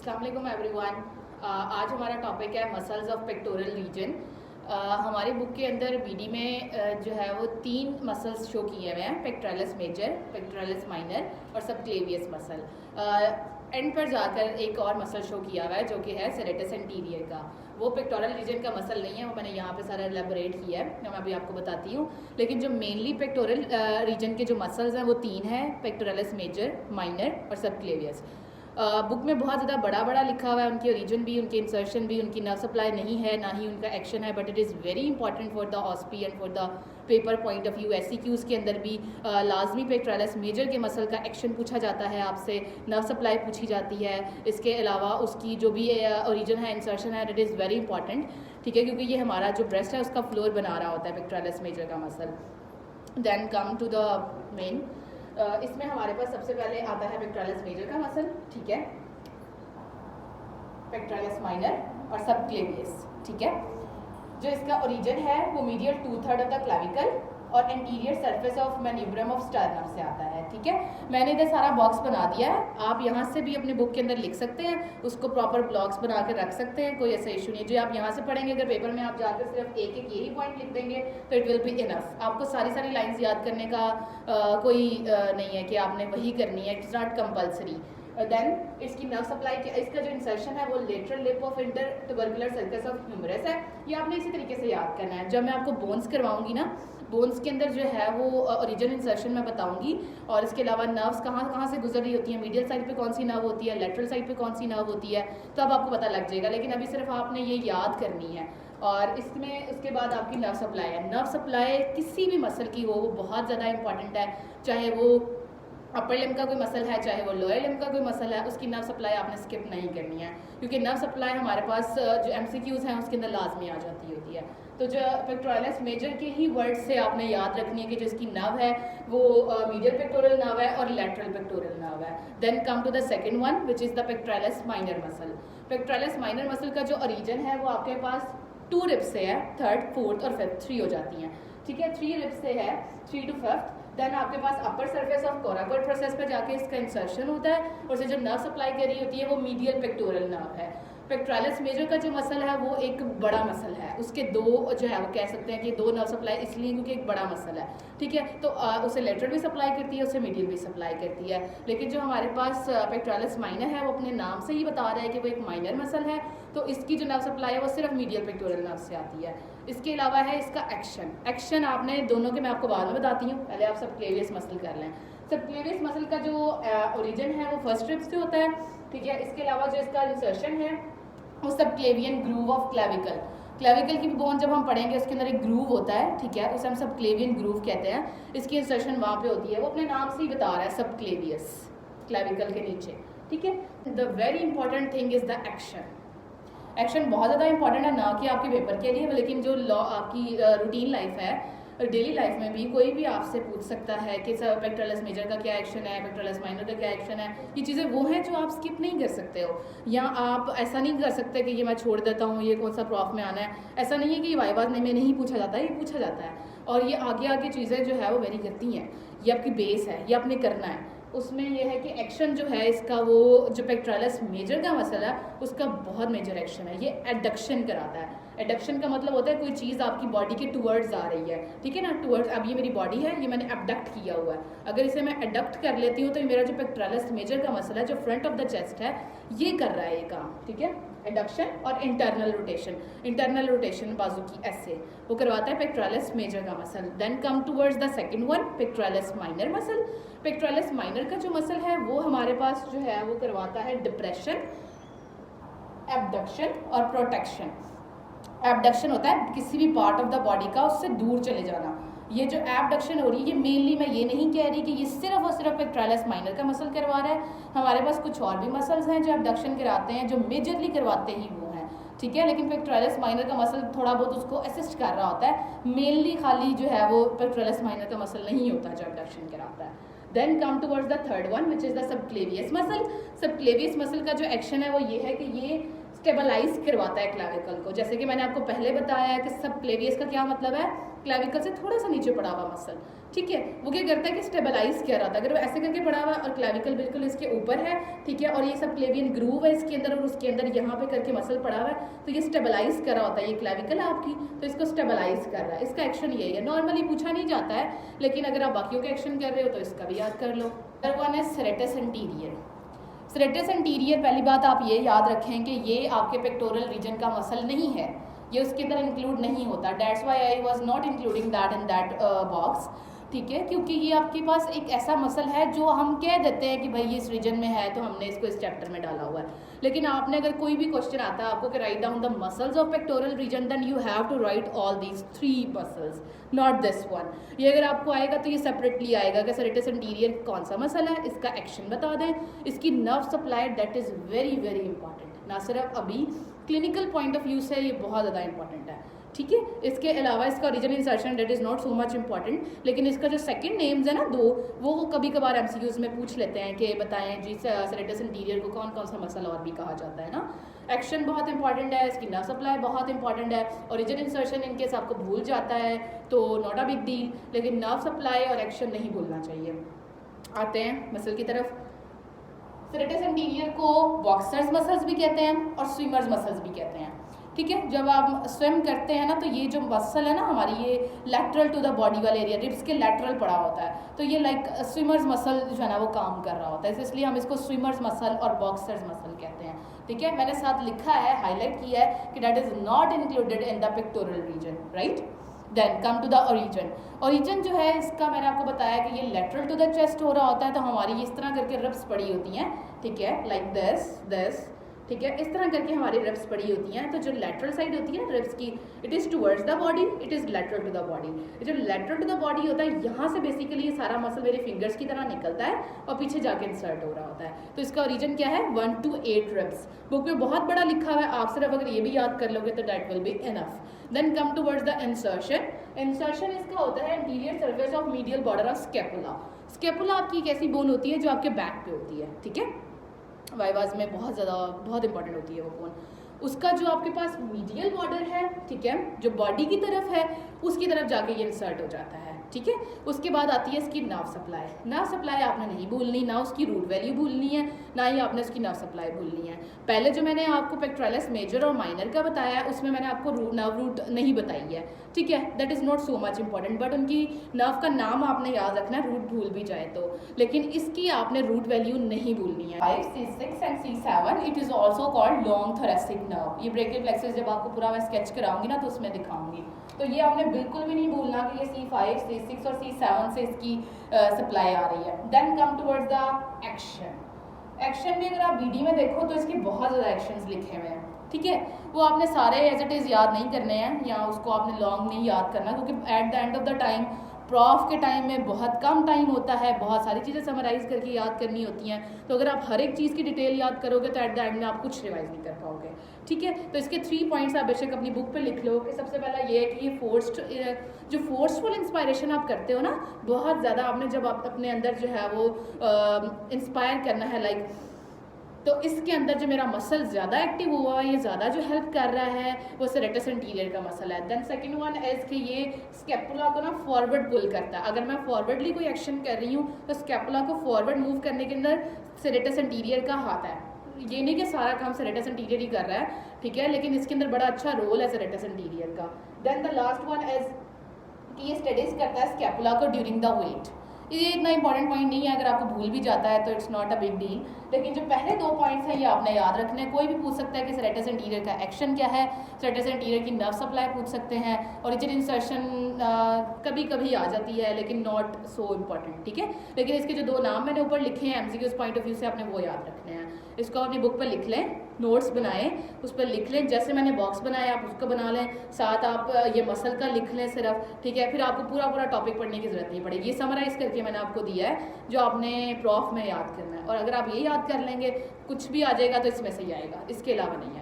अस्सलाम वालेकुम एवरीवन। आज हमारा टॉपिक है मसल्स ऑफ पेक्टोरल रीजन। हमारी बुक के अंदर बीडी में जो है वो 3 मसल्स शो किए हुए हैं, पेक्टोरलिस मेजर, पेक्टोरलिस माइनर और सबक्लेवियस मसल। एंड पर जाकर एक और मसल शो किया हुआ है जो कि है सेरेटस एंटीरियर का। वो पेक्टोरल रीजन का मसल नहीं है, वो मैंने यहाँ पे सारा एलेबोरेट किया है, मैं अभी आपको बताती हूँ। लेकिन जो मेनली पेक्टोरल रीजन के जो मसल्स हैं वो 3 हैं, पेक्टोरलिस मेजर, माइनर और सबक्लेवियस। बुक में बहुत ज़्यादा बड़ा बड़ा लिखा हुआ है, उनके ओरिजिन भी, उनके इंसर्शन भी, उनकी नर्व सप्लाई नहीं है, ना ही उनका एक्शन है, but it is very important for the OSPE and for the paper point of view. SCQs के अंदर भी लाजमी पेक्टोरलिस मेजर के मसल का एक्शन पूछा जाता है आपसे, नर्व सप्लाई पूछी जाती है, इसके अलावा उसकी जो भी ओरिजिन है, इंसर्शन है, इट इज़ वेरी इंपॉर्टेंट, ठीक है, क्योंकि ये हमारा जो ब्रेस्ट है उसका फ्लोर बना रहा होता है पेक्टोरलिस मेजर का muscle. Then come to the main. इसमें हमारे पास सबसे पहले आता है पेक्टोरलिस मेजर का मसल, ठीक है, पेक्टोरलिस माइनर और सबक्लेवियस, ठीक है। जो इसका ओरिजिन है वो मीडियल 2/3 ऑफ द क्लेविकल और anterior surface of manubrium of sternum से आता है, ठीक है। मैंने इधर सारा बॉक्स बना दिया है, आप यहाँ से भी अपने बुक के अंदर लिख सकते हैं, उसको प्रॉपर ब्लॉक्स बना कर रख सकते हैं, कोई ऐसा इशू नहीं है। जो आप यहाँ से पढ़ेंगे, अगर पेपर में आप जाकर सिर्फ एक यही पॉइंट लिख देंगे तो इट विल बी इनफ। आपको सारी लाइन्स याद करने का कोई नहीं है कि आपने वही करनी है, इट्स नॉट कंपल्सरी। देन इसकी नर्व सप्लाई, इसका जो इंसर्शन है वो lateral lip of inter tubercular sulcus of humerus है। ये आपने इसी तरीके से याद करना है। जब मैं आपको बोन्स करवाऊंगी ना, बोन्स के अंदर जो है वो ओरिजिनल इंसर्शन मैं बताऊंगी, और इसके अलावा नर्व्स कहाँ से गुजर रही होती है, मीडियल साइड पे कौन सी नर्व होती है, लेटरल साइड पे कौन सी नर्व होती है, तो अब आपको पता लग जाएगा। लेकिन अभी सिर्फ आपने ये याद करनी है। और इसमें उसके बाद आपकी नर्व सप्लाई है। नर्व सप्लाई किसी भी मसल की हो वो बहुत ज़्यादा इंपॉर्टेंट है, चाहे वो अपर लिम्ब का कोई मसल है, चाहे वो लोअर लिम्ब का कोई मसल है, उसकी नर्व सप्लाई आपने स्किप नहीं करनी है, क्योंकि नर्व सप्लाई हमारे पास जो MCQs हैं उसके अंदर लाजमी आ जाती होती है। तो जो पेक्टोरलिस मेजर के ही वर्ड से आपने याद रखनी है कि जो इसकी नर्व है वो मीडियल पेक्टोरल नर्व है और लेटरल पेक्टोरल नर्व है। Then come to the second one which is the pectoralis minor muscle. Pectoralis minor muscle का जो ओरिजिन है वो आपके पास 2 रिब्स से है, 3rd, 4th और 5th 3 हो जाती हैं, ठीक है। 3 रिब्स से है, 3 to 5th। देन आपके पास upper surface of coracoid process पे जाके इसका इंसर्शन होता है, और से जो नर्व सप्लाई कर रही होती है वो मीडियल पेक्टोरल नर्व है। पेक्टोरलिस मेजर का जो मसल है वो एक बड़ा मसल है, उसके 2 जो है वो कह सकते हैं कि 2 नर्व सप्लाई इसलिए क्योंकि एक बड़ा मसल है, ठीक है। तो उसे लेटरल भी सप्लाई करती है, उसे मीडियल भी सप्लाई करती है। लेकिन जो हमारे पास पेक्टोरलिस माइनर है वो अपने नाम से ही बता रहा है कि वो एक माइनर मसल है, तो इसकी जो नर्व सप्लाई है वो सिर्फ मीडियल पेक्टोरल नर्व से आती है। इसके अलावा है इसका एक्शन आपने दोनों के मैं आपको बाद में बताती हूँ, पहले आप सबक्लेवियस मसल कर लें। सबक्लेवियस मसल का जो ओरिजिन है वो फर्स्ट रिब से होता है, ठीक है। इसके अलावा जो इसका इंसर्शन है वो subclavian groove of clavicle. Clavicle की बोन जब हम पढ़ेंगे उसके अंदर एक ग्रूव होता है, ठीक है, उसे हम सबक्लेवियन ग्रूव कहते हैं। इसकी इंसर्शन वहाँ पे होती है, वो अपने नाम से ही बता रहा है, सबक्लेवियस, क्लेविकल के नीचे, ठीक है। The very important thing is the action. Action बहुत ज़्यादा इंपॉर्टेंट है, ना कि आपके पेपर के लिए, लेकिन जो आपकी रूटीन लाइफ है, डेली लाइफ में भी कोई भी आपसे पूछ सकता है कि पेक्टोरलिस मेजर का क्या एक्शन है, पेक्टोरलिस माइनर का क्या एक्शन है। ये चीज़ें वो हैं जो आप स्किप नहीं कर सकते हो, या आप ऐसा नहीं कर सकते कि ये मैं छोड़ देता हूँ, ये कौन सा प्रॉफ में आना है। ऐसा नहीं है कि वाइवा में नहीं पूछा जाता है, ये पूछा जाता है, और ये आगे चीज़ें जो है वो वेरी करती हैं। ये आपकी बेस है, ये आपने करना है। उसमें यह है कि एक्शन जो है इसका, वो जो पेक्टोरलिस मेजर का मसल है उसका बहुत मेजर एक्शन है, ये एडक्शन कराता है। एडक्शन का मतलब होता है कोई चीज़ आपकी बॉडी के टूवर्ड्स आ रही है, ठीक है ना, टूवर्ड्स। अब ये मेरी बॉडी है, ये मैंने एबडक्ट किया हुआ है, अगर इसे मैं एडक्ट कर लेती हूँ तो मेरा जो पेक्टोरलिस मेजर का मसल है जो फ्रंट ऑफ द चेस्ट है ये कर रहा है ये काम, ठीक है। एडक्शन और इंटरनल रोटेशन बाजू की ऐसे वो करवाता है पेक्टोरलिस मेजर का muscle. Then come towards the second one, pectoralis minor muscle. Pectoralis minor का जो मसल है वो हमारे पास जो है वो करवाता है डिप्रेशन, एबडक्शन और प्रोटेक्शन। एबडक्शन होता है किसी भी पार्ट ऑफ द बॉडी का उससे दूर चले जाना। ये जो एबडक्शन हो रही है, ये मेनली मैं ये नहीं कह रही कि ये सिर्फ और सिर्फ पेक्टोरलिस माइनर का मसल करवा रहा है, हमारे पास कुछ और भी मसल्स हैं जो एबडक्शन कराते हैं, जो मेजरली करवाते ही वो हैं, ठीक है। लेकिन पेक्टोरलिस माइनर का मसल थोड़ा बहुत उसको असिस्ट कर रहा होता है, मेनली खाली जो है वो पेक्टोरलिस माइनर का मसल नहीं होता जो एबडक्शन कराता है। Then come towards the third one which is the subclavius muscle. Subclavius muscle का जो एक्शन है वो ये है कि ये स्टेबलाइज करवाता है क्लैविकल को। जैसे कि मैंने आपको पहले बताया है कि सब क्लेवियस का क्या मतलब है, क्लैविकल से थोड़ा सा नीचे पड़ा हुआ मसल, ठीक है, वो क्या करता है कि स्टेबलाइज कर रहा था। अगर वो ऐसे करके पड़ा हुआ और क्लैविकल बिल्कुल इसके ऊपर है, ठीक है, और ये सब क्लेवियन ग्रूव है इसके अंदर और उसके अंदर यहाँ पे करके मसल पड़ा हुआ है, तो ये स्टेबलाइज कर रहा होता है, ये क्लैविकल है आपकी, तो इसको स्टेबलाइज कर रहा है। इसका एक्शन यही है, नॉर्मली पूछा नहीं जाता है, लेकिन अगर आप बाकियों के एक्शन कर रहे हो तो इसका भी याद कर लो। अदर वन है सेरेटस एंटीरियर। सेरेटस एंटीरियर, पहली बात आप ये याद रखें कि ये आपके पेक्टोरल रीजन का मसल नहीं है, ये उसके अंदर इंक्लूड नहीं होता। That's why I was not including that in that box, ठीक है, क्योंकि ये आपके पास एक ऐसा मसल है जो हम कह देते हैं कि भाई ये इस रीजन में है तो हमने इसको इस चैप्टर में डाला हुआ है। लेकिन आपने अगर कोई भी क्वेश्चन आता है आपको कि write down the muscles of pectoral region, then you have to write all these 3 muscles, not this one. ये अगर आपको आएगा तो ये सेपरेटली आएगा कि सेरेटस एंटीरियर कौन सा मसल है, इसका एक्शन बता दें, इसकी nerve supply, that is very very important. ना सिर्फ अभी क्लिनिकल पॉइंट ऑफ व्यू से ये बहुत ज़्यादा इंपॉर्टेंट है, ठीक है। इसके अलावा इसका origin insertion that is not so much important, लेकिन इसका जो सेकंड नेम्स है ना 2, वो कभी कभार एमसीक्यूज में पूछ लेते हैं कि बताएं जी सेरेटस इंटीरियर को कौन कौन सा मसल और भी कहा जाता है ना। एक्शन बहुत इंपॉर्टेंट है, इसकी नर्व सप्लाई बहुत इंपॉर्टेंट है, ओरिजिन इंसर्शन इनकेस आपको भूल जाता है तो नॉट अ बिग डील, लेकिन नर्व सप्लाई और एक्शन नहीं भूलना चाहिए। आते हैं मसल की तरफ। सेरेटस इंटीरियर को बॉक्सर्स मसल्स भी कहते हैं और स्विमर्स मसल्स भी कहते हैं, ठीक है। जब आप स्विम करते हैं ना तो ये जो मसल है ना हमारी, ये लैटरल टू द बॉडी वाला एरिया, रिब्स के लैटरल पड़ा होता है, तो ये लाइक स्विमर्स मसल जो है ना वो काम कर रहा होता है, इसलिए हम इसको स्विमर्स मसल और बॉक्सर्स मसल कहते हैं, ठीक है। मैंने साथ लिखा है, हाईलाइट किया है कि that is not included in the pectoral region, right. Then come to the origin. Origin जो है इसका मैंने आपको बताया कि ये लेटरल टू द चेस्ट हो रहा होता है, तो हमारी इस तरह करके रिब्स पड़ी होती हैं, ठीक है, लाइक दिस, ठीक है, इस तरह करके हमारी रिब्स पड़ी होती हैं। तो जो लेटरल साइड होती है ना रिब्स की, it is towards the body, it is lateral to the body. जो लेटरल टू द बॉडी होता है, यहाँ से बेसिकली ये सारा मसल मेरे फिंगर्स की तरह निकलता है और पीछे जाके इंसर्ट हो रहा होता है। तो इसका ओरिजिन क्या है, 1 to 8 रिब्स। बुक में बहुत बड़ा लिखा हुआ है, आप सिर्फ अगर ये भी याद कर लोगे तो that will be enough. Then come towards the insertion. Insertion इसका होता है anterior surface of medial border of scapula. Scapula आपकी एक ऐसी बोन होती है जो आपके बैक पे होती है, ठीक है, वाइवाज में बहुत इंपॉर्टेंट होती है वो बोन। उसका जो आपके पास मीडियल बॉर्डर है, ठीक है, जो बॉडी की तरफ है उसकी तरफ जाके ये इंसर्ट हो जाता है, ठीक है। उसके बाद आती है इसकी नर्व सप्लाई। नर्व सप्लाई आपने नहीं भूलनी, ना उसकी रूट वैल्यू भूलनी है, ना ही आपने उसकी नर्व सप्लाई भूलनी है। पहले जो मैंने आपको पेक्टोरलिस मेजर और माइनर का बताया है उसमें मैंने आपको नर्व रूट नहीं बताई है, ठीक है, that is not so much important, but उनकी नर्व का नाम आपने याद रखना है, रूट भूल भी जाए तो, लेकिन इसकी आपने रूट वैल्यू नहीं भूलनी है। 5, C6 and C7 it is also called long thoracic nerve. ये ब्रेकियल प्लेक्सस जब आपको पूरा मैं स्केच कराऊंगी ना तो उसमें दिखाऊंगी, तो ये आपने बिल्कुल भी नहीं भूलना कि ये C5, C6 और C7 से इसकी सप्लाई आ रही है। Then come towards the action. Action में अगर आप बीडी में देखो तो इसके बहुत ज़्यादा एक्शंस लिखे हुए हैं, ठीक है, वो आपने सारे एज इट इज़ याद नहीं करने हैं, या उसको आपने लॉन्ग नहीं याद करना, क्योंकि at the end of the time prof के टाइम में बहुत कम टाइम होता है, बहुत सारी चीज़ें समराइज़ करके याद करनी होती हैं, तो अगर आप हर एक चीज़ की डिटेल याद करोगे तो एट द एंड में आप कुछ रिवाइज नहीं कर पाओगे, ठीक है। तो इसके 3 पॉइंट्स आप बेशक अपनी बुक पे लिख लो कि सबसे पहला ये है कि ये जो फोर्सफुल इंस्पायरेशन आप करते हो ना, बहुत ज़्यादा आपने जब आप अपने अंदर जो है वो इंस्पायर करना है लाइक, तो इसके अंदर जो मेरा मसल ज़्यादा एक्टिव हुआ है, ये ज़्यादा जो हेल्प कर रहा है वो सेरेटस एंटीरियर का मसल है। देन सेकंड वन इज कि ये स्कैपुला को ना फॉरवर्ड पुल करता है। अगर मैं फॉरवर्डली कोई एक्शन कर रही हूँ तो स्कैपुला को फॉरवर्ड मूव करने के अंदर सेरेटस एंटीरियर का हाथ है। ये नहीं कि सारा काम सेरेटस एंटीरियर ही कर रहा है, ठीक है, लेकिन इसके अंदर बड़ा अच्छा रोल है सेरेटस एंटीरियर का। Then the last one is कि ये स्टडीज करता है स्कैपुला को ड्यूरिंग द वेट। ये इतना इंपॉर्टेंट पॉइंट नहीं है, अगर आपको भूल भी जाता है तो it's not a big deal, लेकिन जो पहले 2 पॉइंट्स हैं ये आपने याद रखने हैं। कोई भी पूछ सकता है कि सेरेटस एंटीरियर का एक्शन क्या है, सेरेटस एंटीरियर की नर्व सप्लाई पूछ सकते हैं, ओरिजिन इंसर्शन कभी कभी आ जाती है लेकिन नॉट सो इम्पॉर्टेंट, ठीक है। लेकिन इसके जो 2 नाम मैंने ऊपर लिखे हैं एमसीक्यूज पॉइंट ऑफ व्यू से आपने वो याद रखने हैं। इसको अपनी बुक पर लिख लें, नोट्स बनाएं, उस पर लिख लें, जैसे मैंने बॉक्स बनाया आप उसको बना लें, साथ आप ये मसल का लिख लें सिर्फ, ठीक है, फिर आपको पूरा टॉपिक पढ़ने की जरूरत नहीं पड़ेगी। ये समराइज़ करके मैंने आपको दिया है जो आपने प्रॉफ में याद करना है, और अगर आप ये याद कर लेंगे कुछ भी आ जाएगा तो इसमें से ही आएगा, इसके अलावा नहीं है।